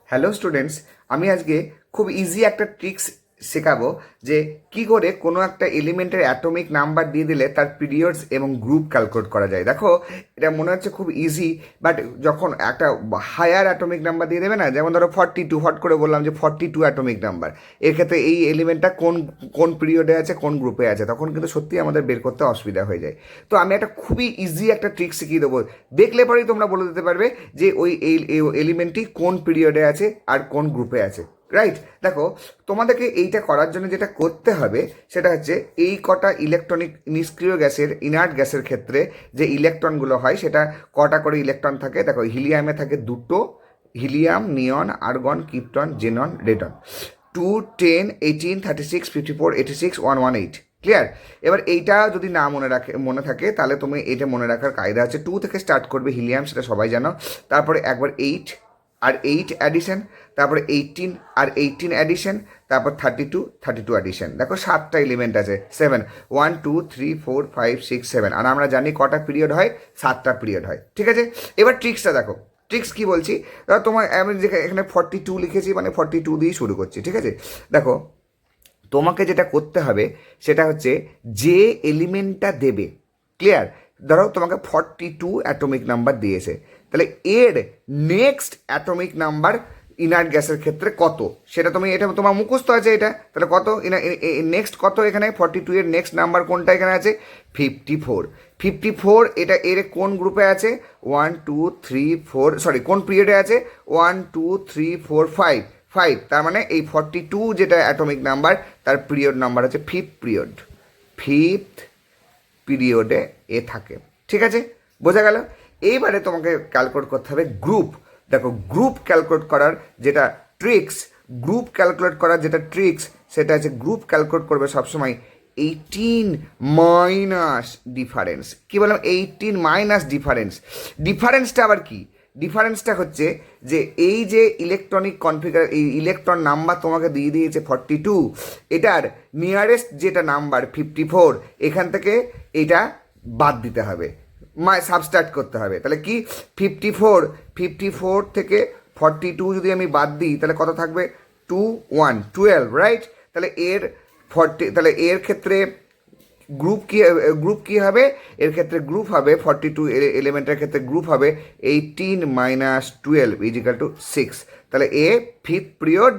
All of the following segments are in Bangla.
হ্যালো স্টুডেন্টস, আমি আজকে খুব ইজি একটা ট্রিক্স শেখাবো যে কি করে কোনো একটা এলিমেন্টের অ্যাটমিক নাম্বার দিয়ে দিলে তার পিরিয়ডস এবং গ্রুপ ক্যালকুলেট করা যায়। দেখো, এটা মনে হচ্ছে খুব ইজি, বাট যখন একটা হায়ার অ্যাটমিক নাম্বার দিয়ে দেবে না, যেমন ধরো 42, হট করে বললাম যে 42 অ্যাটমিক নাম্বার, এর ক্ষেত্রে এই এলিমেন্টটা কোন কোন পিরিয়ডে আছে, কোন গ্রুপে আছে, তখন কিন্তু সত্যি আমাদের বের করতে অসুবিধা হয়ে যায়। তো আমি একটা খুবই ইজি একটা ট্রিক শিখিয়ে দেবো, দেখলে পরেই তোমরা বলে দিতে পারবে যে ওই এলিমেন্টটি কোন পিরিয়ডে আছে আর কোন গ্রুপে আছে। রাইট, দেখো, তোমাদেরকে এইটা করার জন্য যেটা করতে হবে সেটা হচ্ছে এই কটা ইলেকট্রনিক নিষ্ক্রিয় গ্যাসের, ইনার্ট গ্যাসের ক্ষেত্রে যে ইলেকট্রনগুলো হয় সেটা কটা করে ইলেকট্রন থাকে। দেখো, হিলিয়ামে থাকে দুটো, helium, neon, argon, krypton, xenon, radon. 2, 10, 18, 36, 54, 86, 118। Clear? এবার এইটা যদি না মনে থাকে তাহলে তুমি এটা মনে রাখার কায়দা আছে। 2 থেকে স্টার্ট করবে হিলিয়াম, সেটা সবাই জানো। তারপরে একবার 8 আর 8 অ্যাডিশন, তারপরে 18 আর 18 অ্যাডিশন, তারপর 32 অ্যাডিশন। দেখো 7টা এলিমেন্ট আছে। 7, 1, 2, 3, 4, 5, 6, 7। আর আমরা জানি কটা পিরিয়ড হয়, 7টা পিরিয়ড হয়। ঠিক আছে, এবার ট্রিক্সটা দেখো। ট্রিক্স কি বলছি, ধরো তোমার আমি এখানে 42 লিখেছি, মানে 42 দিয়েই শুরু করছি। ঠিক আছে, দেখো, তোমাকে যেটা করতে হবে সেটা হচ্ছে যে এলিমেন্টটা দেবে। ক্লিয়ার? ধরো তোমাকে 42 অ্যাটমিক নাম্বার দিয়েছে, তাহলে এর নেক্সট অ্যাটমিক নাম্বার ইনার্ট গ্যাসের ক্ষেত্রে কত, সেটা তুমি, এটা তোমার মুখস্থ আছে এটা, তাহলে কত নেক্সট কত, এখানে 42 এর নেক্সট নাম্বার কোনটা এখানে আছে, 54। 54 এটা এর কোন গ্রুপে আছে, 1, 2, 3, 4, সরি কোন পিরিয়ডে আছে, 1, 2, 3, 4, 5। তার মানে এই 42 যেটা অ্যাটমিক নাম্বার তার পিরিয়ড নাম্বার হচ্ছে ফিফথ পিরিয়ডে এ থাকে। ঠিক আছে, বোঝা গেল? এইবারে তোমাকে ক্যালকুলেট করতে হবে গ্রুপ। দেখো, গ্রুপ ক্যালকুলেট করার যেটা ট্রিক্স, সেটা হচ্ছে গ্রুপ ক্যালকুলেট করবে সবসময় 18 মাইনাস ডিফারেন্স। কী বললাম? 18 মাইনাস ডিফারেন্স। ডিফারেন্সটা আবার কি? ডিফারেন্সটা হচ্ছে যে এই যে ইলেকট্রনিক এই ইলেকট্রন নাম্বার তোমাকে দিয়ে দিয়েছে 42, এটার নিয়ারেস্ট যেটা নাম্বার 54, এখান থেকে এটা বাদ দিতে হবে, সাবস্ট্রাক্ট করতে হবে। তাহলে কি, 54 থেকে 42 যদি আমি বাদ দিই তাহলে কত থাকবে, 2, 1, 12। রাইট, তাহলে এর ক্ষেত্রে গ্রুপ কি হবে, এর ক্ষেত্রে গ্রুপ হবে 42 এলিমেন্টের ক্ষেত্রে গ্রুপ হবে 18 মাইনাস 12 ইজিক্যাল টু 6। তাহলে এ ফিফথ পিরিয়ড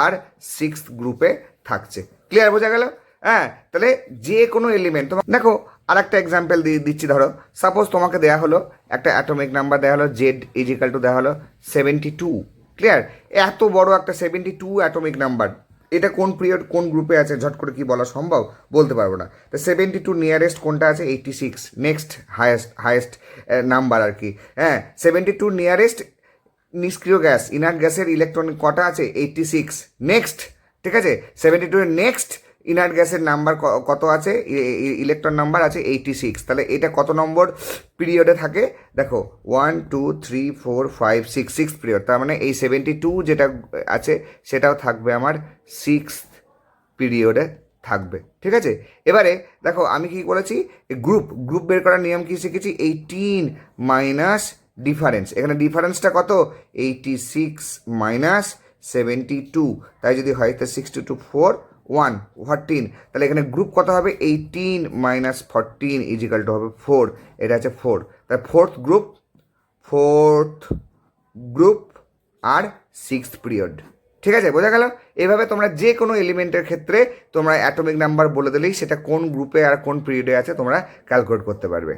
আর 6th গ্রুপে থাকছে। ক্লিয়ার? বোঝা গেল? হ্যাঁ, তাহলে যে কোনো এলিমেন্ট, তোমার দেখো আর একটা এক্সাম্পল দিচ্ছি। ধরো সাপোজ তোমাকে দেওয়া হলো একটা অ্যাটমিক নাম্বার, দেওয়া হলো জেড ইজিক্যাল টু দেওয়া হলো 72। ক্লিয়ার? এত বড় একটা 72 অ্যাটমিক নাম্বার, এটা কোন পিরিয়ড কোন গ্রুপে আছে ঝট করে কি বলা সম্ভব? বলতে পারবো না। তো 72 নিয়ারেস্ট কোনটা আছে, 86, নেক্সট হায়েস্ট নাম্বার আর কি। হ্যাঁ, 72 নিয়ারেস্ট নিষ্ক্রিয় গ্যাস, ইনার্ট গ্যাসের ইলেকট্রন কটা আছে, 86, নেক্সট। ঠিক আছে, 72 এর নেক্সট ইনার্ট গ্যাসের নাম্বার কত আছে, ইলেকট্রন নাম্বার আছে 86। তাহলে এটা কত নম্বর পিরিয়ডে থাকে? দেখো 1, 2, 3, 4, 5, 6 পিরিয়ড। তার মানে এই 72 যেটা আছে সেটাও থাকবে আমার 6th পিরিয়ডে থাকবে। ঠিক আছে, এবারে দেখো আমি কি করেছি, গ্রুপ বের করার নিয়ম কি শিখেছি, 18 মাইনাস ডিফারেন্স। এখানে ডিফারেন্সটা কত, 86 মাইনাস 72। তাই যদি হয় তো 62, 4, 1, 14। তাহলে এখানে গ্রুপ কত হবে, 18 মাইনাস 14 ইজিক্যাল টু হবে 4। এটা আছে 4। তাহলে ফোর্থ গ্রুপ আর 6th পিরিয়ড। ঠিক আছে, বোঝা গেল? এভাবে তোমরা যে কোনো এলিমেন্টের ক্ষেত্রে তোমরা অ্যাটমিক নাম্বার বলে দিলেই সেটা কোন গ্রুপে আর কোন পিরিয়ডে আছে তোমরা ক্যালকুলেট করতে পারবে।